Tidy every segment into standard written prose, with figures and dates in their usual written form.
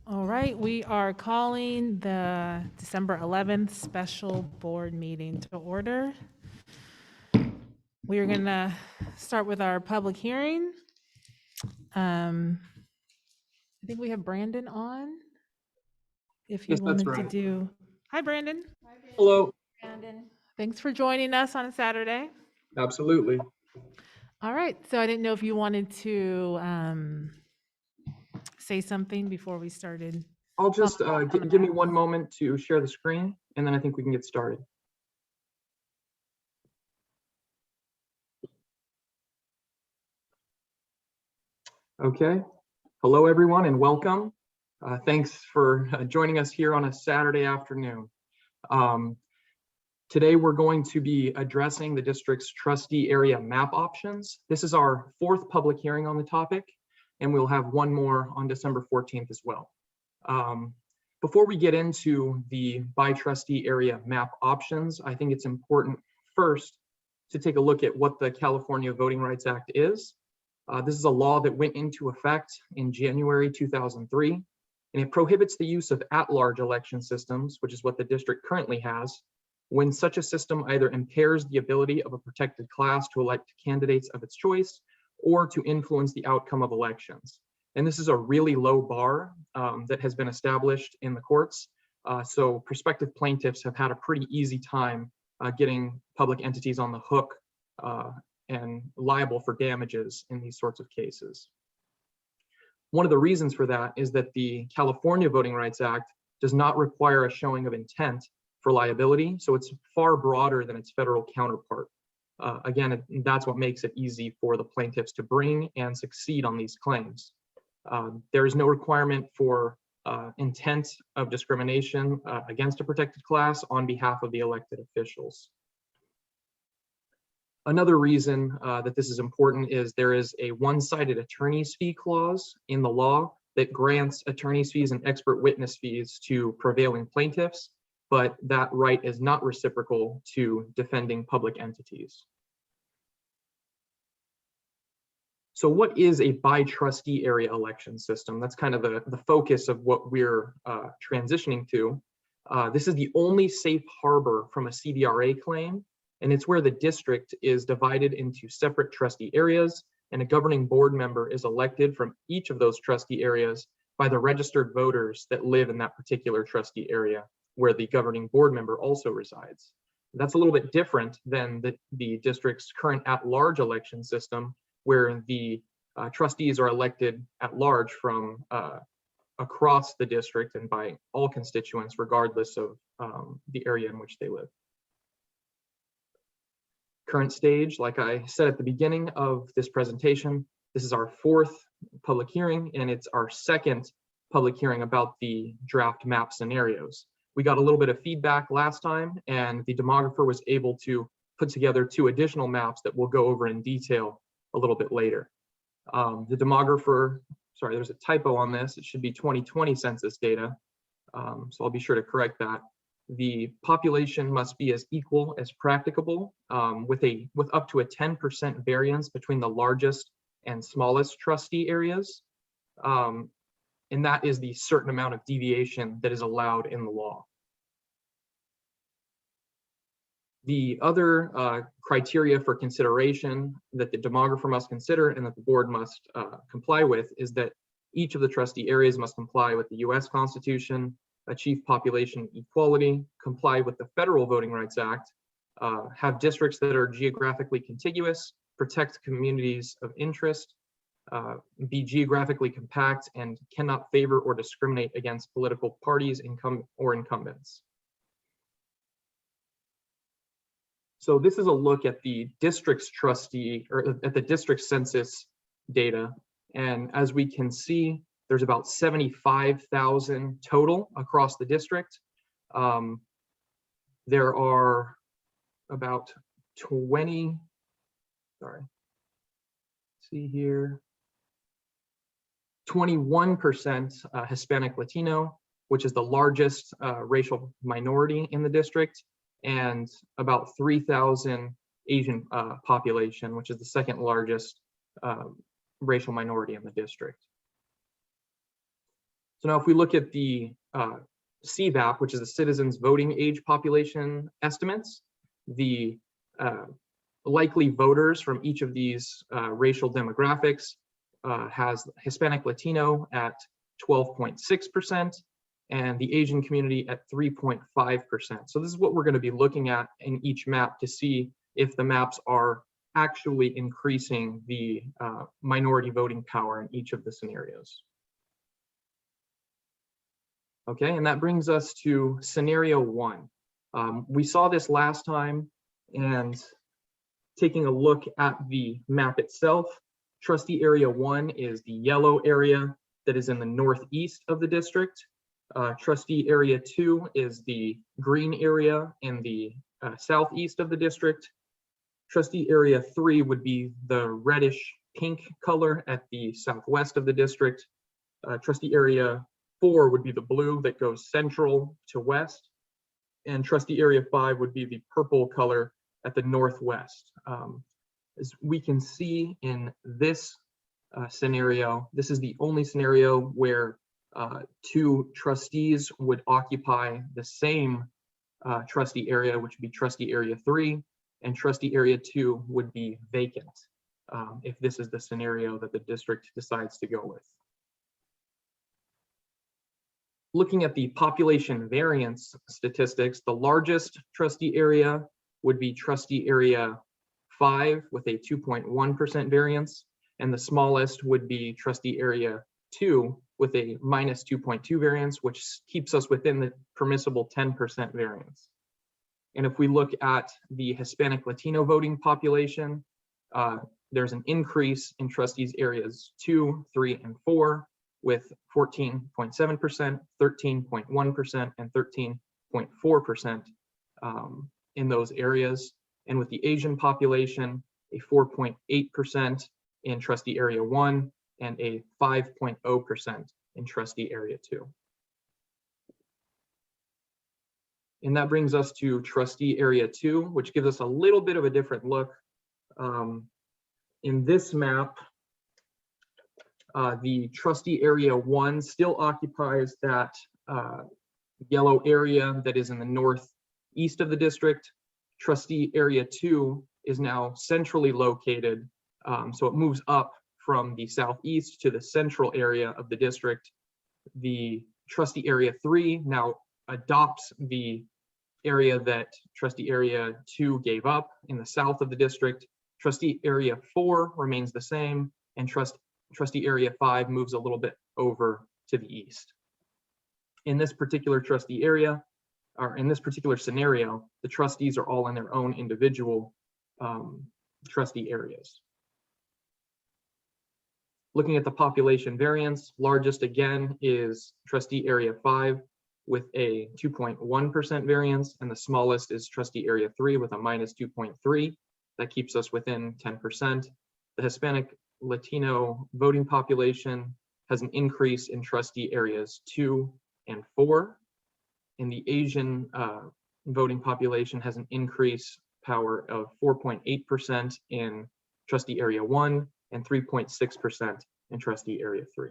All right, we are calling the December 11th special board meeting to order. We are going to start with our public hearing. I think we have Brandon on. If you Yes, that's wanted to right. do. Hi, Brandon. Hello. Brandon. Thanks for joining us on a Saturday. Absolutely. All right, so I didn't know if you wanted to say something before we started. I'll just give me one moment to share the screen, and then I think we can get started. Okay. Hello, everyone, and welcome. Thanks for joining us here on a Saturday afternoon. Today, we're going to be addressing the district's trustee area map options. This is our fourth public hearing on the topic, and we'll have one more on December 14th as well. Before we get into the by trustee area map options, I think it's important first to take a look at what the California Voting Rights Act is. This is a law that went into effect in January 2003, and it prohibits the use of at-large election systems, which is what the district currently has, when such a system either impairs the ability of a protected class to elect candidates of its choice or to influence the outcome of elections. And this is a really low bar that has been established in the courts. So prospective plaintiffs have had a pretty easy time getting public entities on the hook and liable for damages in these sorts of cases. One of the reasons for that is that the California Voting Rights Act does not require a showing of intent for liability, so it's far broader than its federal counterpart. Again, that's what makes it easy for the plaintiffs to bring and succeed on these claims. There is no requirement for intent of discrimination against a protected class on behalf of the elected officials. Another reason that this is important is there is a one-sided attorney's fee clause in the law that grants attorney's fees and expert witness fees to prevailing plaintiffs, but that right is not reciprocal to defending public entities. So what is a by trustee area election system? That's kind of the focus of what we're transitioning to. This is the only safe harbor from a CVRA claim, and it's where the district is divided into separate trustee areas, and a governing board member is elected from each of those trustee areas by the registered voters that live in that particular trustee area where the governing board member also resides. That's a little bit different than the district's current at-large election system, where the trustees are elected at large from across the district and by all constituents, regardless of the area in which they live. Current stage, like I said at the beginning of this presentation, this is our fourth public hearing, and it's our second public hearing about the draft map scenarios. We got a little bit of feedback last time, and the demographer was able to put together 2 additional maps that we'll go over in detail a little bit later. The demographer, sorry, there's a typo on this. It should be 2020 census data. So I'll be sure to correct that. The population must be as equal as practicable, with up to a 10% variance between the largest and smallest trustee areas. And that is the certain amount of deviation that is allowed in the law. The other criteria for consideration that the demographer must consider and that the board must comply with is that each of the trustee areas must comply with the US Constitution, achieve population equality, comply with the Federal Voting Rights Act, have districts that are geographically contiguous, protect communities of interest, be geographically compact, and cannot favor or discriminate against political parties or incumbents. So this is a look at the district's trustee, or at the district census data. And as we can see, there's about 75,000 total across the district. There are about 21% Hispanic Latino, which is the largest racial minority in the district, and about 3,000 Asian population, which is the second largest racial minority in the district. So now if we look at the CVAP, which is the Citizens Voting Age Population Estimates, the likely voters from each of these racial demographics has Hispanic Latino at 12.6% and the Asian community at 3.5%. So this is what we're going to be looking at in each map to see if the maps are actually increasing the minority voting power in each of the scenarios. Okay, and that brings us to scenario 1. We saw this last time, and taking a look at the map itself, trustee area 1 is the yellow area that is in the northeast of the district. Trustee area 2 is the green area in the southeast of the district. Trustee area 3 would be the reddish pink color at the southwest of the district. Trustee area 4 would be the blue that goes central to west. And trustee area 5 would be the purple color at the northwest. As we can see in this scenario, this is the only scenario where 2 trustees would occupy the same trustee area, which would be trustee area 3, and trustee area 2 would be vacant if this is the scenario that the district decides to go with. Looking at the population variance statistics, the largest trustee area would be trustee area 5 with a 2.1% variance, and the smallest would be trustee area 2 with a minus 2.2 variance, which keeps us within the permissible 10% variance. And if we look at the Hispanic Latino voting population, there's an increase in trustees areas 2, 3, and 4 with 14.7%, 13.1%, and 13.4% in those areas. And with the Asian population, a 4.8% in trustee area 1 and a 5.0% in trustee area 2. And that brings us to trustee area 2, which gives us a little bit of a different look. In this map, the trustee area 1 still occupies that yellow area that is in the northeast of the district. Trustee area 2 is now centrally located, so it moves up from the southeast to the central area of the district. The trustee area 3 now adopts the area that trustee area 2 gave up in the south of the district. Trustee area 4 remains the same, and trustee area 5 moves a little bit over to the east. In this particular trustee area, or in this particular scenario, the trustees are all in their own individual trustee areas. Looking at the population variance, largest again is trustee area 5 with a 2.1% variance, and the smallest is trustee area 3 with a minus 2.3. That keeps us within 10%. The Hispanic Latino voting population has an increase in trustee areas 2 and 4. And the Asian voting population has an increase power of 4.8% in trustee area 1 and 3.6% in trustee area 3.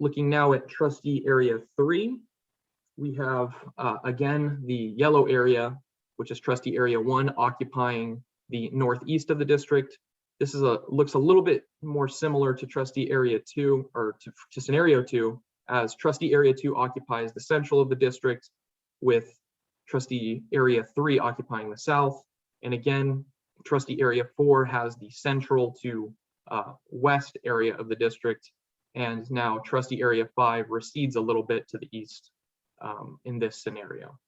Looking now at trustee area 3, we have again the yellow area, which is trustee area 1 occupying the northeast of the district. This is looks a little bit more similar to trustee area 2, or to scenario 2, as trustee area 2 occupies the central of the district, with trustee area 3 occupying the south. And again, trustee area 4 has the central to west area of the district, and now trustee area 5 recedes a little bit to the east in this scenario.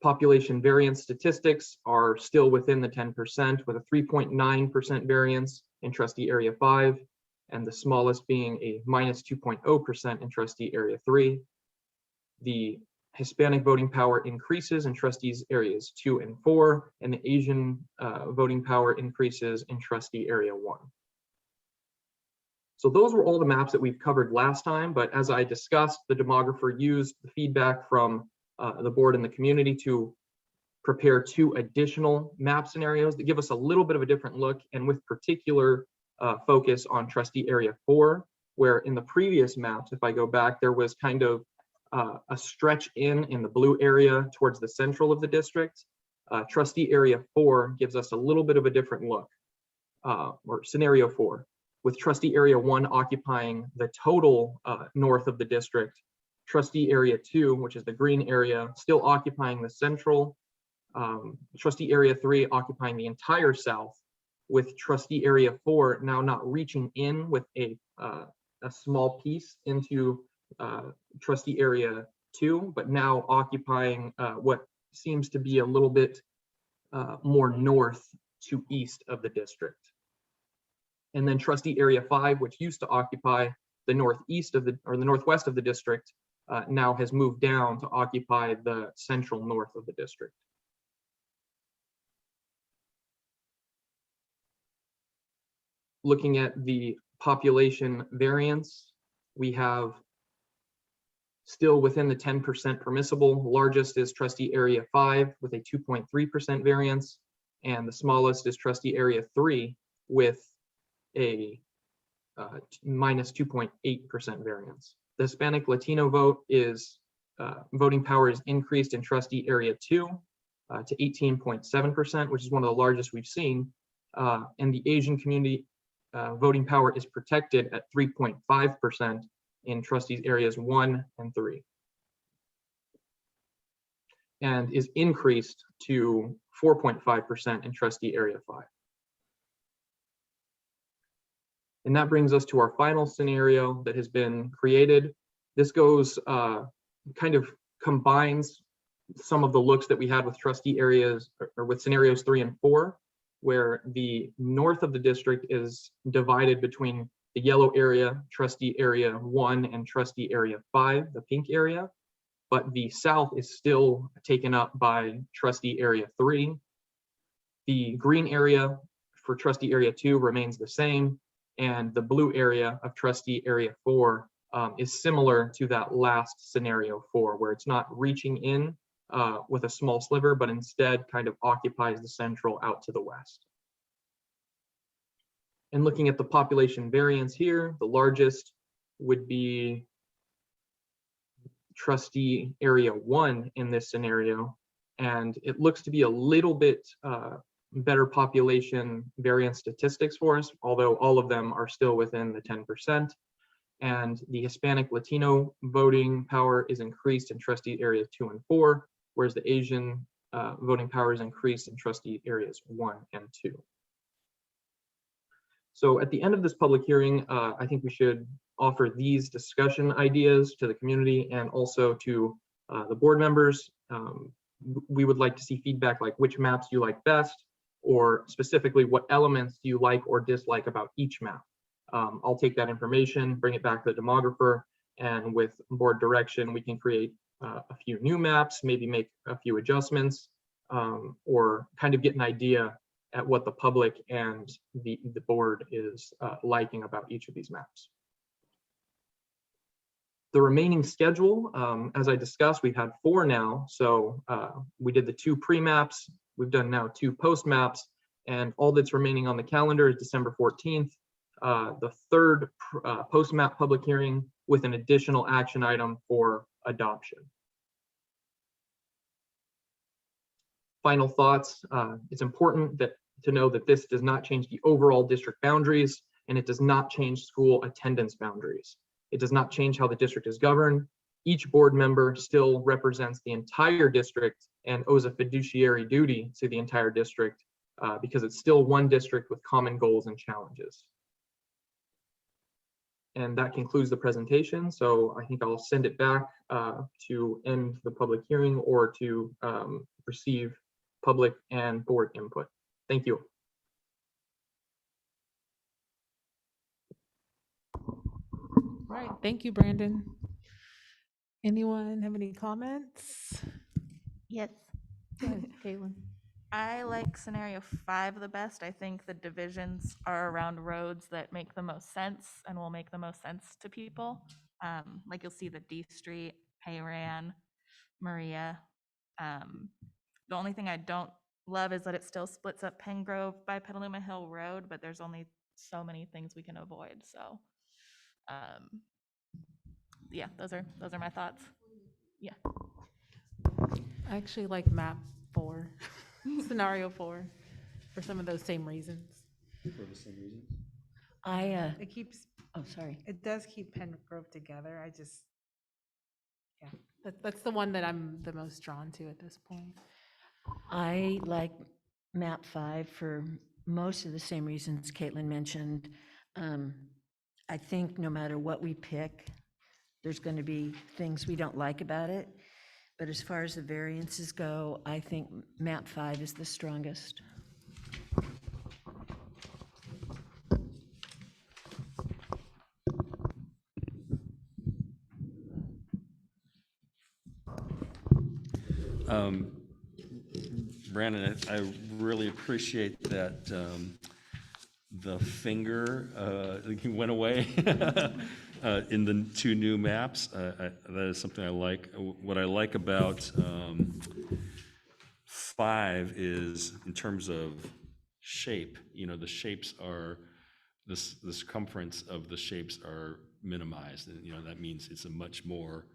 Population variance statistics are still within the 10%, with a 3.9% variance in trustee area 5, and the smallest being a minus 2.0% in trustee area 3. The Hispanic voting power increases in trustees areas 2 and 4, and the Asian voting power increases in trustee area 1. So those were all the maps that we've covered last time, but as I discussed, the demographer used the feedback from the board and the community to prepare 2 additional map scenarios that give us a little bit of a different look, and with particular focus on trustee area 4, where in the previous maps, if I go back, there was kind of a stretch in the blue area towards the central of the district. Trustee area 4 gives us a little bit of a different look, or scenario 4, with trustee area 1 occupying the total north of the district, trustee area 2, which is the green area, still occupying the central, trustee area 3 occupying the entire south, with trustee area 4 now not reaching in with a small piece into trustee area 2, but now occupying what seems to be a little bit more north to east of the district. And then trustee area 5, which used to occupy the northeast of the, or the northwest of the district, now has moved down to occupy the central north of the district. Looking at the population variance, we have still within the 10% permissible. Largest is trustee area 5 with a 2.3% variance, and the smallest is trustee area 3 with a minus 2.8% variance. The Hispanic Latino vote is voting power is increased in trustee area 2 to 18.7%, which is one of the largest we've seen. And the Asian community voting power is protected at 3.5% in trustees areas 1 and 3, and is increased to 4.5% in trustee area 5. And that brings us to our final scenario that has been created. This goes, kind of combines some of the looks that we had with trustee areas, or with scenarios 3 and 4, where the north of the district is divided between the yellow area, trustee area 1, and trustee area 5, the pink area, but the south is still taken up by trustee area 3. The green area for trustee area 2 remains the same, and the blue area of trustee area 4 is similar to that last scenario 4, where it's not reaching in with a small sliver, but instead kind of occupies the central out to the west. And looking at the population variance here, the largest would be trustee area 1 in this scenario, and it looks to be a little bit better population variance statistics for us, although all of them are still within the 10%. And the Hispanic Latino voting power is increased in trustee areas 2 and 4, whereas the Asian voting power is increased in trustee areas 1 and 2. So at the end of this public hearing, I think we should offer these discussion ideas to the community and also to the board members. We would like to see feedback like which maps you like best, or specifically what elements do you like or dislike about each map. I'll take that information, bring it back to the demographer, and with board direction, we can create a few new maps, maybe make a few adjustments, or kind of get an idea at what the public and the board is liking about each of these maps. The remaining schedule, as I discussed, we've had 4 now. So we did the 2 pre-maps, we've done now 2 post-maps, and all that's remaining on the calendar is December 14th, the 3rd post-map public hearing with an additional action item for adoption. Final thoughts, it's important to know that this does not change the overall district boundaries, and it does not change school attendance boundaries. It does not change how the district is governed. Each board member still represents the entire district and owes a fiduciary duty to the entire district because it's still one district with common goals and challenges. And that concludes the presentation. So I think I'll send it back to end the public hearing or to receive public and board input. Thank you. Right, thank you, Brandon. Anyone have any comments? Yes. Go ahead, Caitlin. I like scenario 5 the best. I think the divisions are around roads that make the most sense and will make the most sense to people. Like you'll see the D Street, Payran, Maria. The only thing I don't love is that it still splits up Pengrove by Petaluma Hill Road, but there's only so many things we can avoid, so. Yeah, those are my thoughts. Yeah. I actually like map 4, scenario 4, for some of those same reasons. For the same reasons? It keeps, Sorry. it does keep Pengrove together. I just, yeah, that's the one that I'm the most drawn to at this point. I like map 5 for most of the same reasons Caitlin mentioned. I think no matter what we pick, there's going to be things we don't like about it. But as far as the variances go, I think map 5 is the strongest. Brandon, I really appreciate that the finger went away in the 2 new maps. That is something I like. What I like about 5 is in terms of shape, the shapes are, the circumference of the shapes are minimized. And, that means it's a much more,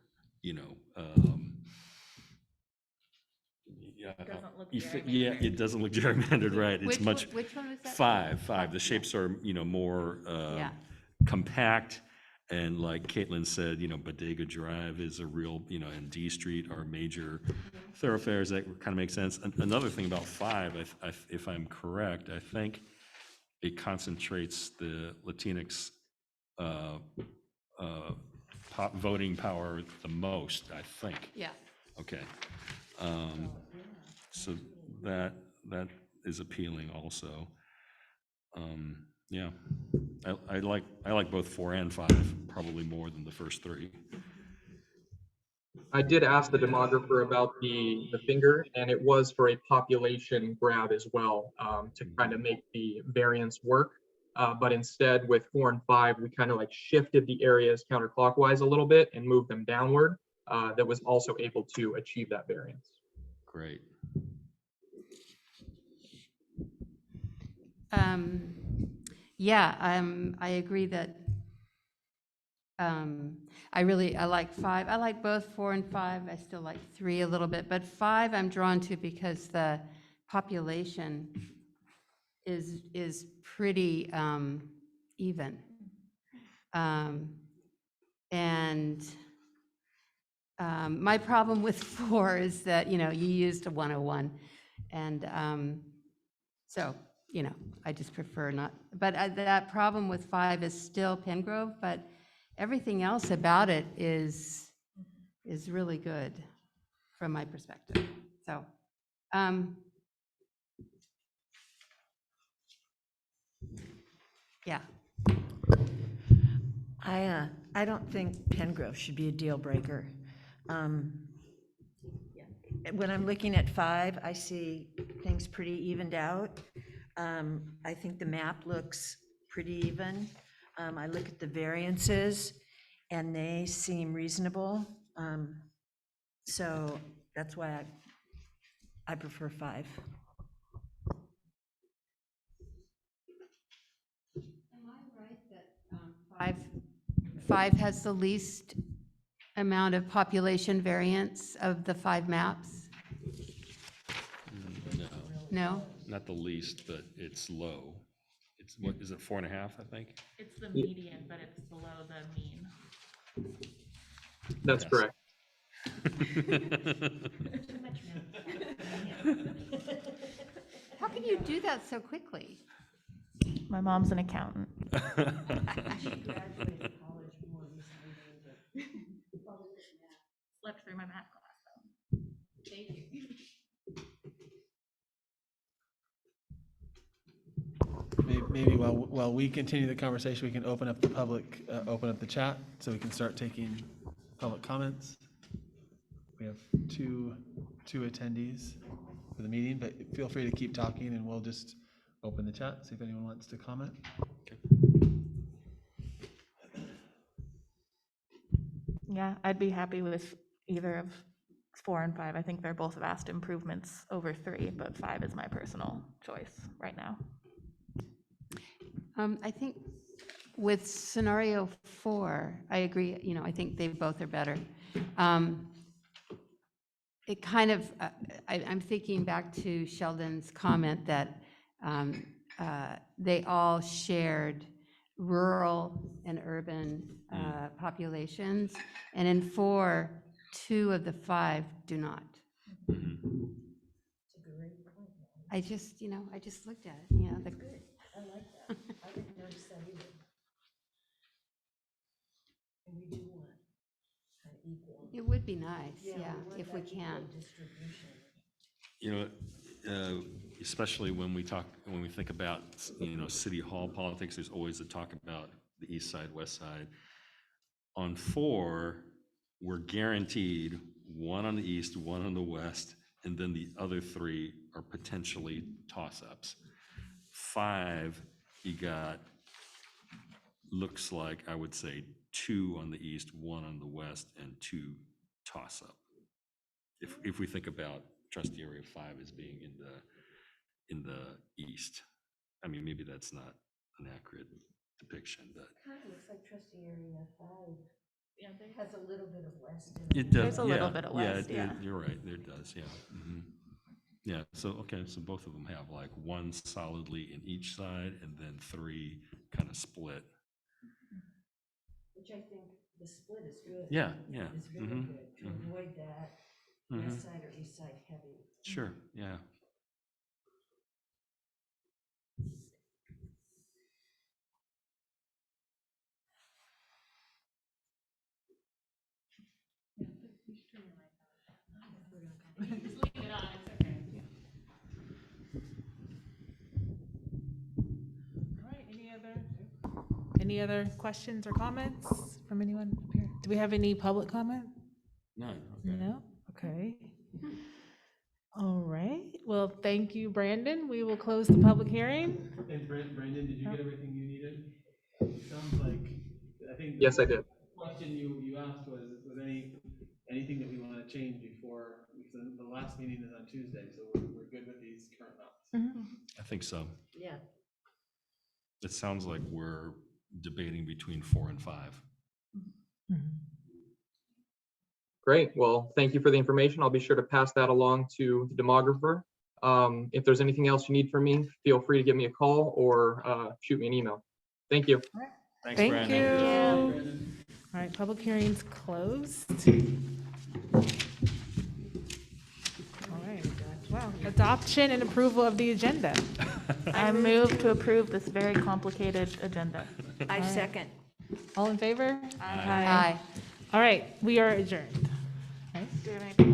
yeah, Doesn't look yeah, it doesn't look gerrymandered, right? It's much. Which one was that? 5. The shapes are, more Yeah. compact. And like Caitlin said, Bodega Drive is a real, and D Street are major thoroughfares. That kind of makes sense. Another thing about 5, if I'm correct, I think it concentrates the Latinx voting power the most, I think. Yeah. Okay. So that is appealing also. Yeah, I like both 4 and 5 probably more than the first 3. I did ask the demographer about the finger, and it was for a population grab as well, to kind of make the variance work. But instead, with 4 and 5, we kind of like shifted the areas counterclockwise a little bit and moved them downward. That was also able to achieve that variance. Great. Yeah, I agree that I like 5. I like both 4 and 5. I still like 3 a little bit, but 5 I'm drawn to because the population is pretty even. And my problem with 4 is that, you used a 101. And so, I just prefer not, but that problem with 5 is still Pengrove, but everything else about it is really good from my perspective. So, yeah. I don't think Pengrove should be a deal breaker. When I'm looking at 5, I see things pretty evened out. I think the map looks pretty even. I look at the variances and they seem reasonable. So that's why I prefer 5. Am I right that 5 has the least amount of population variance of the 5 maps? No, No? not the least, but it's low. It's, what is it, 4.5, I think? It's the median, but it's below the mean. That's Yes. correct. How can you do that so quickly? My mom's an accountant. Slept through my math class, though. Thank you. Maybe while we continue the conversation, we can open up the chat, so we can start taking public comments. We have two attendees for the meeting, but feel free to keep talking and we'll just open the chat, see if anyone wants to comment. Yeah, I'd be happy with either of 4 and 5. I think they're both vast improvements over 3, but 5 is my personal choice right now. I think with scenario 4, I agree, I think they both are better. It kind of, I'm thinking back to Sheldon's comment that they all shared rural and urban populations, and in 4, 2 of the 5 do not. I just looked at it, I like that. I didn't notice that either. And we do want kind of equal. It would be nice, yeah, if we can. Distribution. You know, especially when we think about, city hall politics, there's always the talk about the east side, west side. On 4, we're guaranteed 1 on the east, 1 on the west, and then the other 3 are potentially toss-ups. 5, you got, looks like, I would say, 2 on the east, 1 on the west, and 2 toss-up. If we think about trustee area 5 as being in the east. I mean, maybe that's not an accurate depiction, but Kind of looks like trustee area 5. Yeah, has a little bit of west in it does. There's a little bit of west, yeah. You're right, there does, yeah. Yeah, so, okay, so both of them have like 1 solidly in each side and then 3 kind of split. Which I think the split is good. Yeah, yeah. It's very mhm, good to mhm, avoid that mhm. west side or east side heavy. Sure, yeah. All right, any other questions or comments from anyone up here? Do we have any public comment? None, okay. No? Okay. All right, well, thank you, Brandon. We will close the public hearing. And Brandon, did you get everything you needed? Sounds like, I think. Yes, I did. Question you asked was anything that we want to change before, because the last meeting is on Tuesday, so we're good with these current maps. I think so. Yeah. It sounds like we're debating between 4 and 5. Great. Well, thank you for the information. I'll be sure to pass that along to the demographer. If there's anything else you need from me, feel free to give me a call or shoot me an email. Thank you. Thanks, Thank Brandon. you. Brandon? All right, public hearing's closed. All right, wow, adoption and approval of the agenda. I move to approve this very complicated agenda. I second. All in favor? Aye. All right, we are adjourned. Do you have any